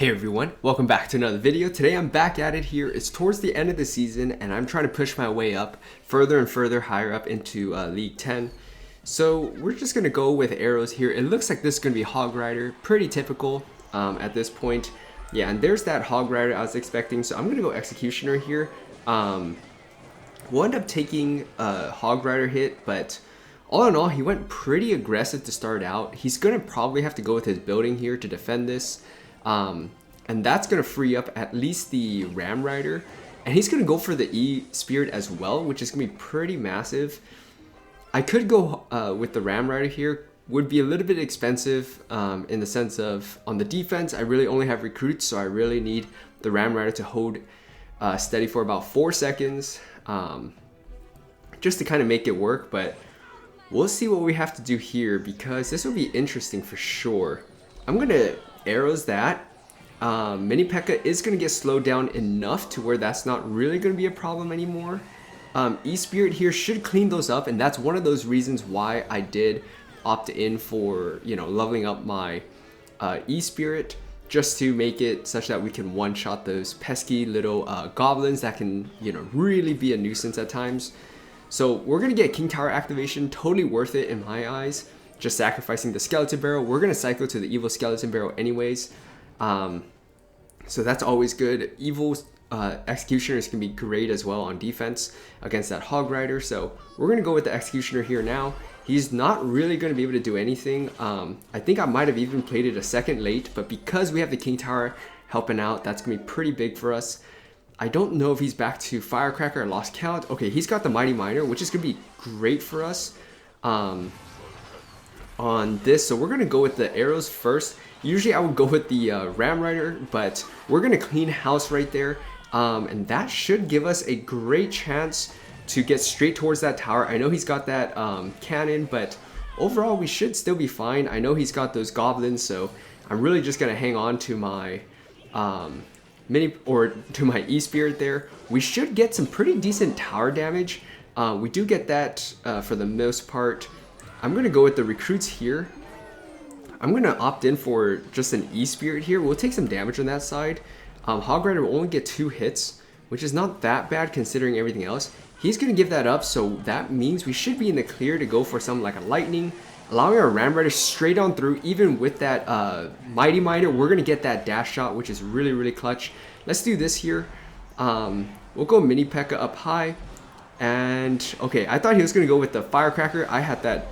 Hey everyone, welcome back to another video. Today I'm back at it here. It's towards the end of the season and I'm trying to push my way up further and further higher up into League 10. So we're just going to go with arrows here. It looks like this is going to be Hog Rider, pretty typical at this point. Yeah, and there's that Hog Rider I was expecting, so I'm going to go Executioner here. We'll end up taking a Hog Rider hit, but all in all, he went pretty aggressive to start out. He's going to probably have to go with his building here to defend this. And that's going to free up at least the Ram Rider. And he's going to go for the E Spirit as well, which is going to be pretty massive. I could go with the Ram Rider here. Would be a little bit expensive in the sense of on the defense, I really only have recruits, so I really need the Ram Rider to hold steady for about 4 seconds just to kind of make it work. But we'll see what we have to do here because this will be interesting for sure. I'm going to arrows that. Mini P.E.K.K.A is going to get slowed down enough to where that's not really going to be a problem anymore. E-Spirit here should clean those up, and that's one of those reasons why I did opt in for, leveling up my E-Spirit, just to make it such that we can one-shot those pesky little goblins that can, really be a nuisance at times. So we're going to get King Tower activation, totally worth it in my eyes. Just sacrificing the Skeleton Barrel. We're going to cycle to the Evil Skeleton Barrel anyways. So that's always good. Evil Executioner is going to be great as well on defense against that Hog Rider. So we're going to go with the Executioner here now. He's not really going to be able to do anything. I think I might have even played it a second late, but because we have the King Tower helping out, that's going to be pretty big for us. I don't know if he's back to Firecracker. I lost count. Okay, he's got the Mighty Miner, which is going to be great for us. On this, so we're gonna go with the arrows first. Usually I would go with the Ram Rider, but we're gonna clean house right there, and that should give us a great chance to get straight towards that tower. I know he's got that cannon, but overall we should still be fine. I know he's got those goblins, so I'm really just gonna hang on to my to my E-Spirit there. We should get some pretty decent tower damage. We do get that for the most part. I'm going to go with the recruits here. I'm going to opt in for just an E-Spirit here. We'll take some damage on that side. Hog Rider will only get 2 hits, which is not that bad considering everything else. He's going to give that up, so that means we should be in the clear to go for something like a Lightning, allowing our Ram Rider straight on through. Even with that Mighty Miner, we're going to get that dash shot, which is really, really clutch. Let's do this here. We'll go Mini P.E.K.K.A up high. And okay, I thought he was going to go with the Firecracker. I had that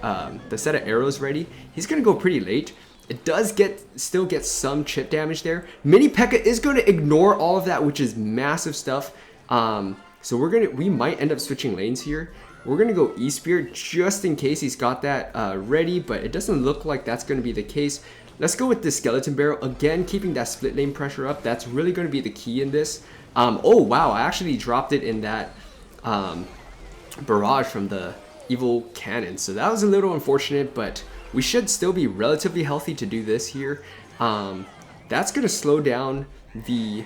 the set of arrows ready. He's going to go pretty late. It does still get some chip damage there. Mini P.E.K.K.A is going to ignore all of that, which is massive stuff. So we might end up switching lanes here. We're going to go E-Spirit just in case he's got that ready, but it doesn't look like that's going to be the case. Let's go with the Skeleton Barrel. Again, keeping that split lane pressure up. That's really going to be the key in this. Oh wow, I actually dropped it in that barrage from the evil cannon, so that was a little unfortunate, but we should still be relatively healthy to do this here. That's going to slow down the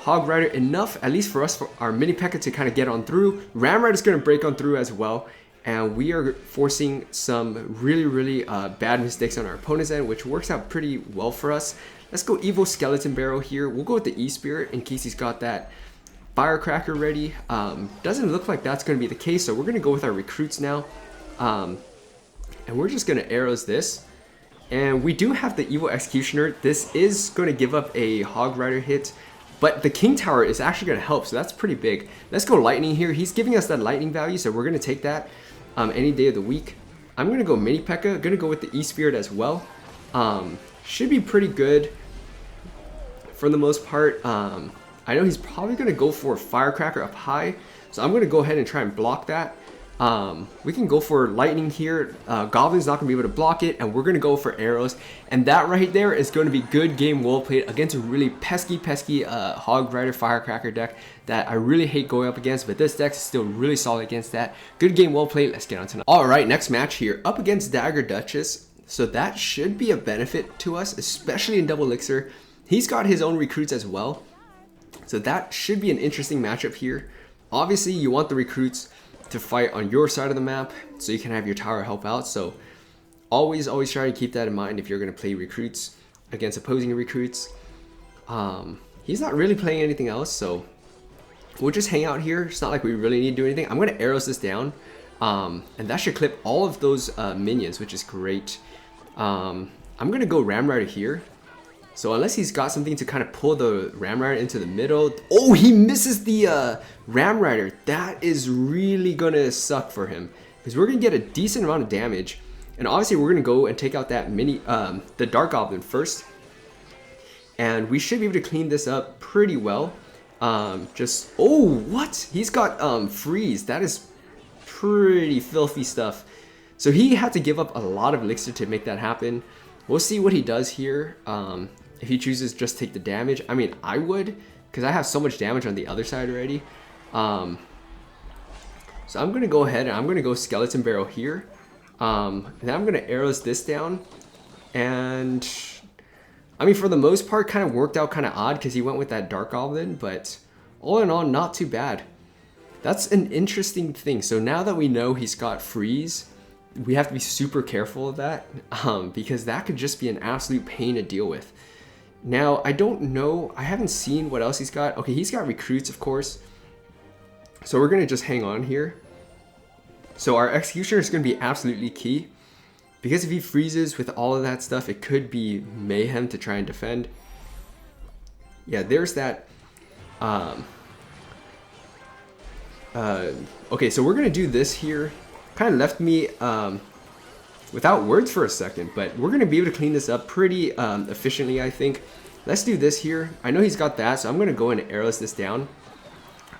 Hog Rider enough, at least for us, for our Mini P.E.K.K.A to kind of get on through. Ram Rider is going to break on through as well, and we are forcing some really bad mistakes on our opponent's end, which works out pretty well for us. Let's go Evil Skeleton Barrel here. We'll go with the E-Spirit in case he's got that Firecracker ready. Doesn't look like that's going to be the case, so we're going to go with our recruits now. And we're just going to arrows this. And we do have the Evil Executioner. This is going to give up a Hog Rider hit, but the King Tower is actually going to help, so that's pretty big. Let's go Lightning here. He's giving us that Lightning value, so we're going to take that any day of the week. I'm going to go Mini P.E.K.K.A. Going to go with the E-Spirit as well. Should be pretty good for the most part. I know he's probably going to go for Firecracker up high, so I'm going to go ahead and try and block that. We can go for Lightning here. Goblin's not going to be able to block it, and we're going to go for arrows. And that right there is going to be good game well played against a really pesky Hog Rider Firecracker deck that I really hate going up against, but this deck is still really solid against that. Good game well played. Let's get on to it. Alright, next match here, up against Dagger Duchess. So that should be a benefit to us, especially in Double Elixir. He's got his own recruits as well, so that should be an interesting matchup here. Obviously, you want the recruits to fight on your side of the map so you can have your tower help out. So always try to keep that in mind if you're going to play recruits against opposing recruits. He's not really playing anything else, so we'll just hang out here. It's not like we really need to do anything. I'm going to arrows this down, and that should clip all of those minions, which is great. I'm going to go Ram Rider here. So unless he's got something to kind of pull the Ram Rider into the middle. Oh, he misses the Ram Rider. That is really going to suck for him, because we're going to get a decent amount of damage. And obviously we're going to go and take out that the Dark Goblin first. And we should be able to clean this up pretty well. Oh, what? He's got freeze. That is pretty filthy stuff. So he had to give up a lot of elixir to make that happen. We'll see what he does here. If he chooses just take the damage. I mean, I would, because I have so much damage on the other side already. So I'm going to go ahead and I'm going to go Skeleton Barrel here. And then I'm going to arrows this down. And I mean, for the most part, kind of worked out kind of odd because he went with that Dark Goblin. But all in all, not too bad. That's an interesting thing. So now that we know he's got freeze, we have to be super careful of that, because that could just be an absolute pain to deal with. Now, I don't know. I haven't seen what else he's got. Okay, he's got recruits, of course. So we're going to just hang on here. So our Executioner is going to be absolutely key, because if he freezes with all of that stuff, it could be mayhem to try and defend. Yeah, there's that. Okay, so we're going to do this here. Kind of left me without words for a second, but we're going to be able to clean this up pretty efficiently, I think. Let's do this here. I know he's got that, so I'm going to go and arrows this down.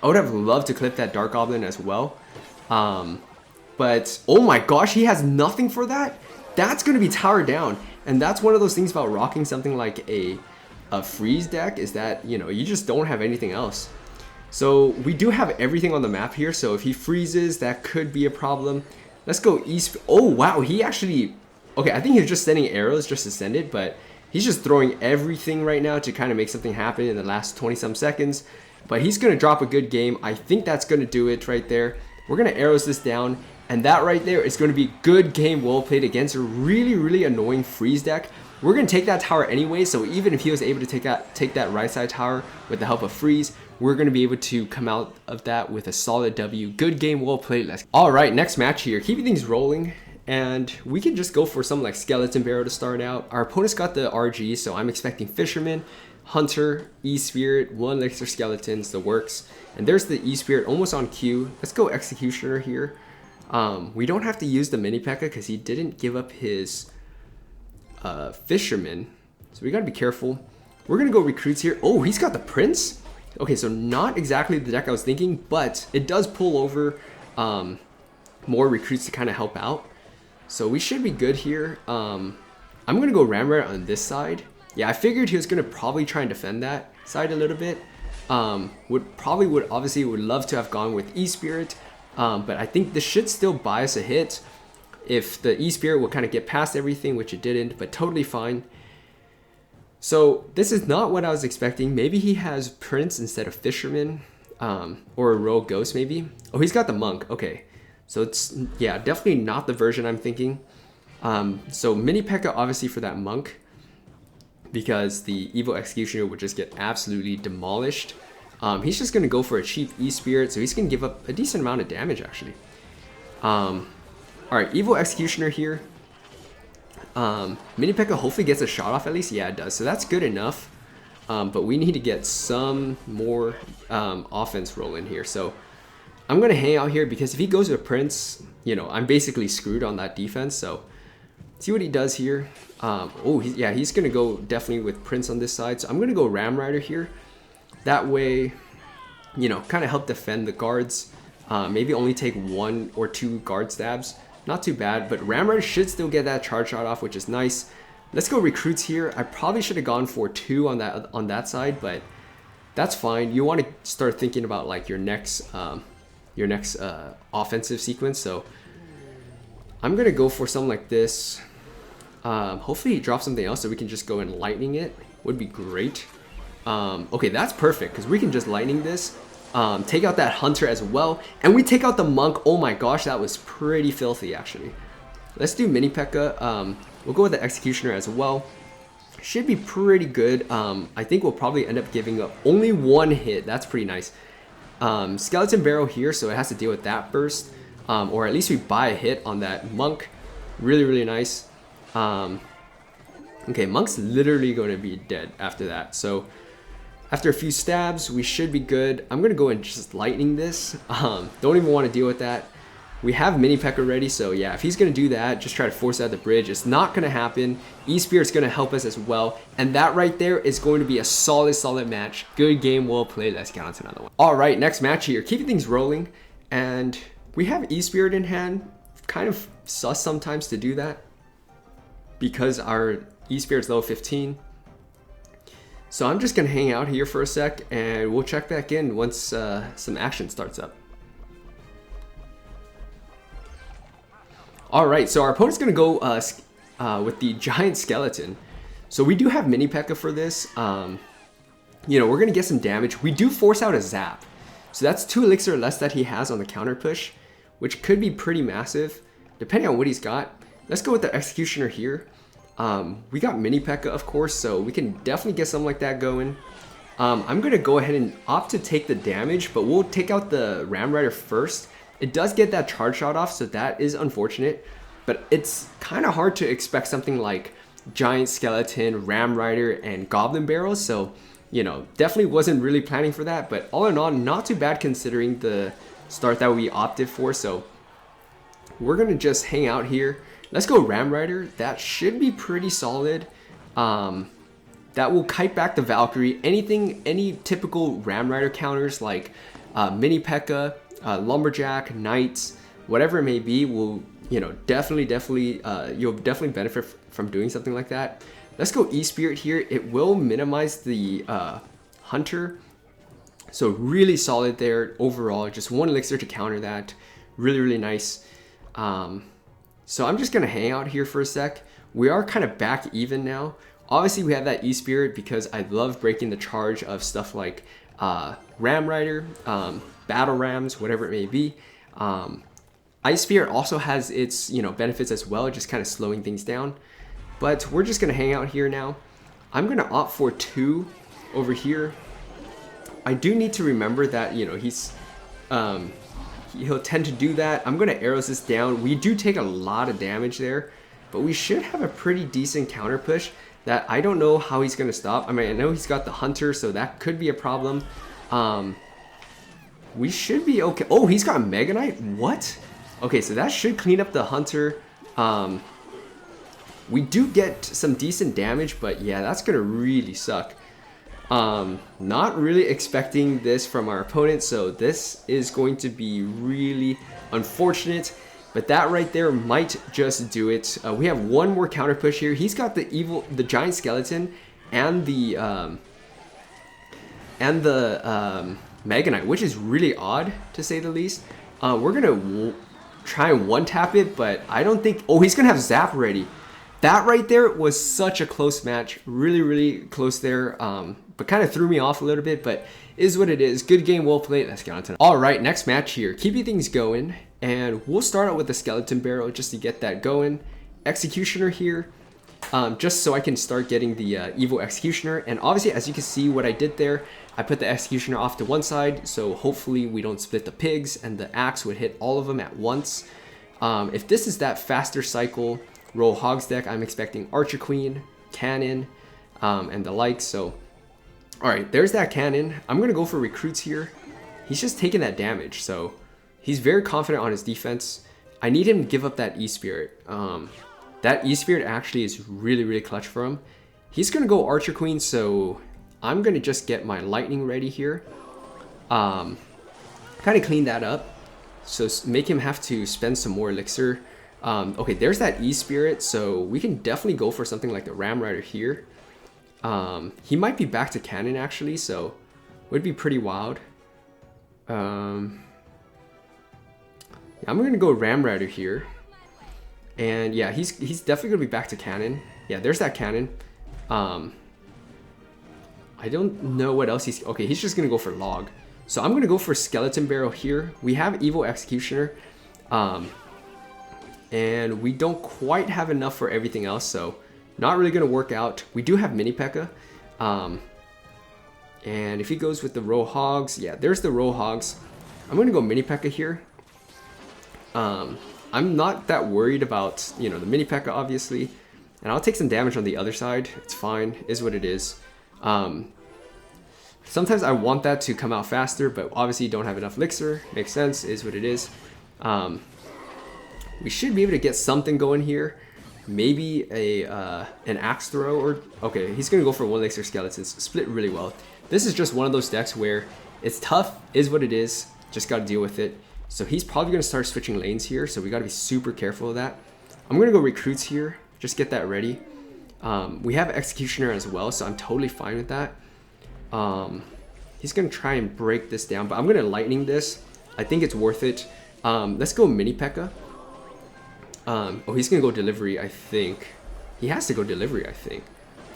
I would have loved to clip that Dark Goblin as well. But, oh my gosh, he has nothing for that? That's going to be towered down. And that's one of those things about rocking something like a freeze deck, is that, you know, you just don't have anything else. So we do have everything on the map here, so if he freezes, that could be a problem. Let's go east. Oh, wow, he actually... Okay, I think he was just sending arrows just to send it, but he's just throwing everything right now to kind of make something happen in the last 20-some seconds. But he's going to drop a good game. I think that's going to do it right there. We're going to arrows this down, and that right there is going to be good game well played against a really, really annoying freeze deck. We're going to take that tower anyway, so even if he was able to take that right side tower with the help of freeze, we're going to be able to come out of that with a solid W. Good game, well played. All right, next match here. Keeping things rolling, and we can just go for something like Skeleton Barrel to start out. Our opponent's got the RG, so I'm expecting Fisherman, Hunter, E-Spirit, 1 Elixir Skeletons, the works. And there's the E-Spirit almost on cue. Let's go Executioner here. We don't have to use the Mini P.E.K.K.A because he didn't give up his Fisherman. So we got to be careful. We're going to go Recruits here. Oh, he's got the Prince? Okay, so not exactly the deck I was thinking, but it does pull over more recruits to kind of help out. So we should be good here. I'm going to go Ram Rider on this side. Yeah, I figured he was going to probably try and defend that side a little bit. Obviously would love to have gone with E-Spirit, but I think this should still buy us a hit if the E-Spirit will kind of get past everything, which it didn't, but totally fine. So this is not what I was expecting. Maybe he has Prince instead of Fisherman, or a Royal Ghost maybe. Oh, he's got the Monk. Okay, so it's, yeah, definitely not the version I'm thinking. So Mini P.E.K.K.A obviously for that Monk, because the Evil Executioner would just get absolutely demolished. He's just going to go for a cheap E-Spirit, so he's going to give up a decent amount of damage actually. Alright, Evil Executioner here. Mini P.E.K.K.A hopefully gets a shot off at least. Yeah, it does. So that's good enough. But we need to get some more offense rolling here. So I'm going to hang out here because if he goes with Prince, you know, I'm basically screwed on that defense. So see what he does here. He's going to go definitely with Prince on this side. So I'm going to go Ram Rider here. That way, you know, kind of help defend the guards. Maybe only take 1 or 2 guard stabs. Not too bad, but Ram Rider should still get that charge shot off, which is nice. Let's go recruits here. I probably should have gone for 2 on that side, but that's fine. You want to start thinking about like your next offensive sequence. So I'm gonna go for something like this. Hopefully he drops something else so we can just go and lightning it. Would be great. Okay, that's perfect because we can just lightning this. Take out that Hunter as well, and we take out the Monk. Oh my gosh, that was pretty filthy actually. Let's do Mini P.E.K.K.A. We'll go with the Executioner as well. Should be pretty good. I think we'll probably end up giving up only one hit. That's pretty nice. Skeleton Barrel here, so it has to deal with that first. Or at least we buy a hit on that monk. Really, really nice. Okay, monk's literally going to be dead after that. So after a few stabs, we should be good. I'm going to go and just lightning this. Don't even want to deal with that. We have Mini P.E.K.K.A ready, so yeah, if he's going to do that, just try to force out the bridge. It's not going to happen. E-Spirit's going to help us as well. And that right there is going to be a solid match. Good game, well played. Let's get on to another one. All right, next match here. Keeping things rolling. And we have E-Spirit in hand. Kind of sus sometimes to do that, because our E-Spirit's level 15. So I'm just going to hang out here for a sec, and we'll check back in once some action starts up. Alright, so our opponent's going to go with the Giant Skeleton. So we do have Mini P.E.K.K.A for this. You know, we're going to get some damage. We do force out a Zap. So that's 2 elixir less that he has on the counter push, which could be pretty massive, depending on what he's got. Let's go with the Executioner here. We got Mini P.E.K.K.A, of course, so we can definitely get something like that going. I'm going to go ahead and opt to take the damage, but we'll take out the Ram Rider first. It does get that charge shot off, so that is unfortunate. But it's kind of hard to expect something like Giant Skeleton, Ram Rider, and Goblin Barrels. So, you know, definitely wasn't really planning for that. But all in all, not too bad considering the start that we opted for. So we're going to just hang out here. Let's go Ram Rider. That should be pretty solid. That will kite back the Valkyrie. Any typical Ram Rider counters like Mini P.E.K.K.A, Lumberjack, Knights, whatever it may be, will, you know, definitely you'll definitely benefit from doing something like that. Let's go E-Spirit here. It will minimize the Hunter, so really solid there overall. Just 1 elixir to counter that. Really nice. So I'm just gonna hang out here for a sec. We are kind of back even now. Obviously we have that E-Spirit because I love breaking the charge of stuff like Ram Rider, Battle Rams, whatever it may be. Ice Spirit also has its, you know, benefits as well, just kind of slowing things down. But we're just gonna hang out here now. I'm gonna opt for 2 over here. I do need to remember that, you know, he'll tend to do that. I'm gonna arrows this down. We do take a lot of damage there, but we should have a pretty decent counter push that I don't know how he's gonna stop. I mean, I know he's got the Hunter, so that could be a problem. We should be okay. Oh, he's got a Mega Knight? What? Okay, so that should clean up the Hunter. We do get some decent damage, but yeah, that's gonna really suck. Not really expecting this from our opponent, so this is going to be really unfortunate. But that right there might just do it. We have 1 more counter push here. He's got the Giant Skeleton and the Mega Knight, which is really odd to say the least. We're gonna try and 1-tap it, but I don't think. Oh, he's gonna have Zap ready. That right there was such a close match. Really close there. But kind of threw me off a little bit, but is what it is. Good game, well played. Let's get on to it. All right, next match here. Keeping things going, and we'll start out with the Skeleton Barrel just to get that going. Executioner here, just so I can start getting the Evo Executioner. And obviously, as you can see what I did there, I put the Executioner off to one side, so hopefully we don't split the pigs, and the axe would hit all of them at once. If this is that faster cycle roll hogs deck, I'm expecting Archer Queen, Cannon, and the like. So, all right, there's that Cannon. I'm gonna go for recruits here. He's just taking that damage, so he's very confident on his defense. I need him to give up that E-Spirit. That E-Spirit actually is really clutch for him. He's gonna go Archer Queen, so I'm gonna just get my lightning ready here. Kind of clean that up, so make him have to spend some more elixir. Okay, there's that E-Spirit, so we can definitely go for something like the Ram Rider here. He might be back to Cannon actually, so would be pretty wild. Yeah, I'm gonna go Ram Rider here, and yeah, he's definitely gonna be back to Cannon. Yeah, there's that Cannon. I don't know what else he's... Okay, he's just gonna go for Log. So I'm gonna go for Skeleton Barrel here. We have Evo Executioner, and we don't quite have enough for everything else, so Not really going to work out. We do have mini P.E.K.K.A. And if he goes with the row hogs, yeah, there's the row hogs. I'm going to go mini P.E.K.K.A. here. I'm not that worried about, you know, the mini P.E.K.K.A. obviously. And I'll take some damage on the other side. It's fine, is what it is. Sometimes I want that to come out faster, but obviously you don't have enough elixir. Makes sense, is what it is. We should be able to get something going here. Maybe an axe throw, or okay, he's gonna go for 1 elixir skeletons. Split really well. This is just one of those decks where it's tough, is what it is. Just gotta deal with it. So he's probably gonna start switching lanes here, so we gotta be super careful of that. I'm gonna go recruits here, just get that ready. We have executioner as well, so I'm totally fine with that. He's gonna try and break this down, but I'm gonna lightning this. I think it's worth it. Let's go mini P.E.K.K.A. Oh, he's gonna go delivery, I think. He has to go delivery, I think.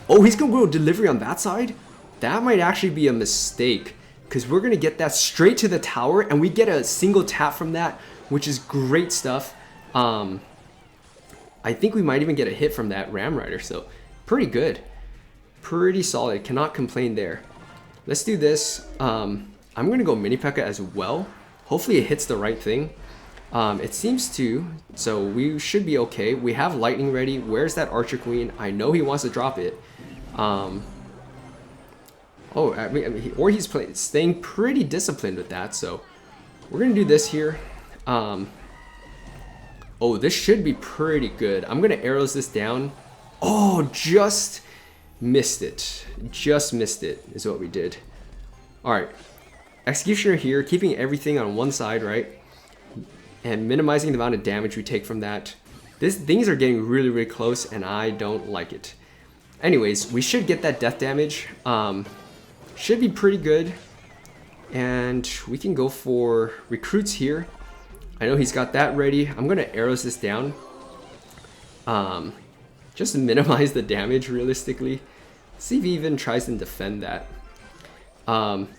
Oh, he's gonna go delivery on that side? That might actually be a mistake, because we're gonna get that straight to the tower, and we get a single tap from that, which is great stuff. I think we might even get a hit from that Ram Rider, so pretty good. Pretty solid, cannot complain there. Let's do this. I'm gonna go mini P.E.K.K.A. as well. Hopefully it hits the right thing. It seems to, so we should be okay. We have lightning ready. Where's that Archer Queen? I know he wants to drop it. Oh, I mean, or he's staying pretty disciplined with that. So we're gonna do this here. Oh, this should be pretty good. I'm gonna arrows this down. Oh, just missed it. Just missed it is what we did. All right, executioner here, keeping everything on one side, right? And minimizing the amount of damage we take from that. Things are getting really, really close, and I don't like it. Anyways, we should get that death damage. Should be pretty good. And we can go for recruits here. I know he's got that ready. I'm going to arrows this down. Just to minimize the damage realistically. See if he even tries to defend that.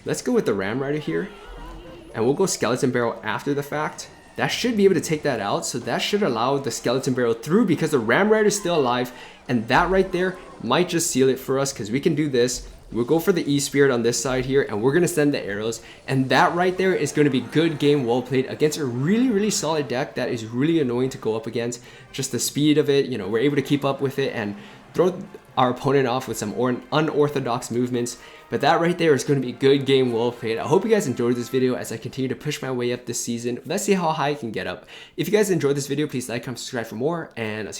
Let's go with the Ram Rider here. And we'll go Skeleton Barrel after the fact. That should be able to take that out, so that should allow the Skeleton Barrel through because the Ram Rider is still alive, and that right there might just seal it for us because we can do this. We'll go for the E-Spirit on this side here, and we're going to send the arrows, and that right there is going to be good game, well played against a really, really solid deck that is really annoying to go up against. Just the speed of it, you know, we're able to keep up with it and throw our opponent off with some unorthodox movements. But that right there is going to be good game, well played. I hope you guys enjoyed this video as I continue to push my way up this season. Let's see how high I can get up. If you guys enjoyed this video, please like, comment, subscribe for more, and I'll see you